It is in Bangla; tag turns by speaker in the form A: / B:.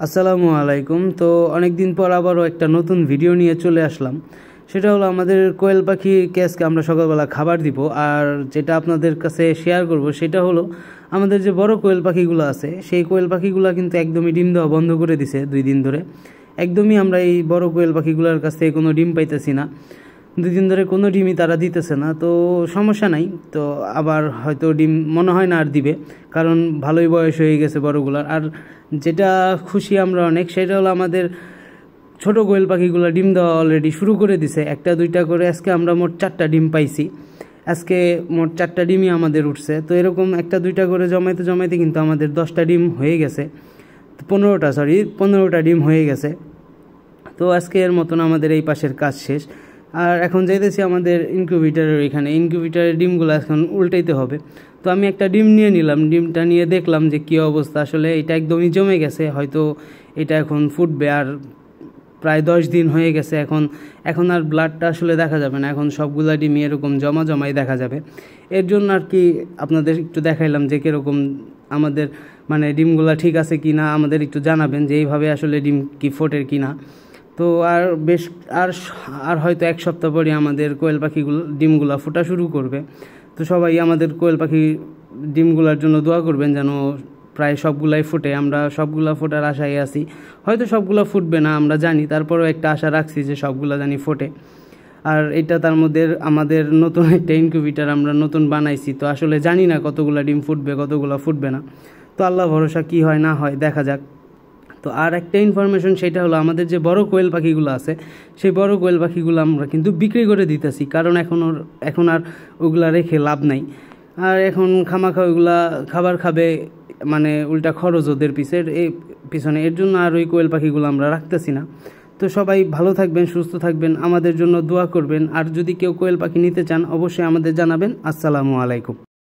A: আসসালামু আলাইকুম। তো অনেক দিন পর আবারও একটা নতুন ভিডিও নিয়ে চলে আসলাম। সেটা হলো আমাদের কোয়েল পাখিকে আজকে আমরা সকালবেলা খাবার দিব। আর যেটা আপনাদের কাছে শেয়ার করব সেটা হলো আমাদের যে বড় কোয়েল পাখিগুলো আছে সেই কোয়েল পাখিগুলো কিন্তু একদমই ডিম দেওয়া বন্ধ করে দিছে 2 দিন ধরে। একদমই আমরা এই বড় কোয়েল পাখিগুলোর কাছ থেকে কোনো ডিম পাইতেছি না। 2 দিন ধরে কোনো ডিমই তারা দিতেছে না। তো সমস্যা নাই, তো আবার হয়তো ডিম মনে হয় না আর দিবে, কারণ ভালোই বয়স হয়ে গেছে বড়গুলার। আর যেটা খুশি আমরা অনেক সেটা হলো আমাদের ছোট কোয়েল পাখিগুলো ডিম দেওয়া অলরেডি শুরু করে দিছে, 1-2টা করে। আজকে আমরা মোট 4টা ডিম পাইছি। আজকে মোট 4টা ডিমই আমাদের উঠছে। তো এরকম 1-2টা করে জমাইতে জমাইতে কিন্তু আমাদের 10টা ডিম হয়ে গেছে, 15টা ডিম হয়ে গেছে। তো আজকে এর মতন আমাদের এই পাশের কাজ শেষ। আর এখন যাইতেছি আমাদের ইনকিউবেটরের এখানে। ইনকিউবেটরের ডিমগুলো এখন উল্টাইতে হবে। তো আমি একটা ডিম নিয়ে নিলাম, ডিমটা নিয়ে দেখলাম যে কী অবস্থা। আসলে এটা একদমই জমে গেছে, হয়তো এটা এখন ফুটবে। আর প্রায় 10 দিন হয়ে গেছে, এখন আর ব্লাডটা আসলে দেখা যাবে না, এখন সবগুলা ডিমই এরকম জমাই দেখা যাবে। এর জন্য আর কি আপনাদের একটু দেখাইলাম যে কীরকম আমাদের মানে ডিমগুলা ঠিক আছে কি না, আমাদের একটু জানাবেন যে এইভাবে আসলে ডিম কি ফোটের কি না। তো আর বেশ আর হয়তো 1 সপ্তাহ পরে আমাদের কোয়েল পাখিগুলো ডিমগুলো ফোটা শুরু করবে। তো সবাই আমাদের কোয়েল পাখি ডিমগুলোর জন্য দোয়া করবেন যেন প্রায় সবগুলাই ফোটে। আমরা সবগুলা ফোটার আশায় আছি। হয়তো সবগুলো ফুটবে না আমরা জানি, তারপরেও একটা আশা রাখছি যে সবগুলা জানি ফোটে। আর এটা তার মধ্যে আমাদের নতুন একটা ইনকিউবেটর আমরা নতুন বানাইছি। তো আসলে জানি না কতগুলা ডিম ফুটবে কতগুলো ফুটবে না। তো আল্লাহ ভরসা কি হয় না হয় দেখা যাক। তো আর একটা ইনফরমেশন, সেটা হলো আমাদের যে বড় কোয়েল পাখিগুলো আছে সেই বড় কোয়েল পাখিগুলো আমরা কিন্তু বিক্রি করে দিতেছি, কারণ এখন আর ওগুলা রেখে লাভ নাই। আর এখন খামাখা ওইগুলা খাবার খাবে, মানে উল্টা খরচ ওদের পিছনে। এর জন্য আর ওই কোয়েল পাখিগুলো আমরা রাখতেছি না। তো সবাই ভালো থাকবেন, সুস্থ থাকবেন, আমাদের জন্য দোয়া করবেন। আর যদি কেউ কোয়েল পাখি নিতে চান অবশ্যই আমাদের জানাবেন। আসসালামু আলাইকুম।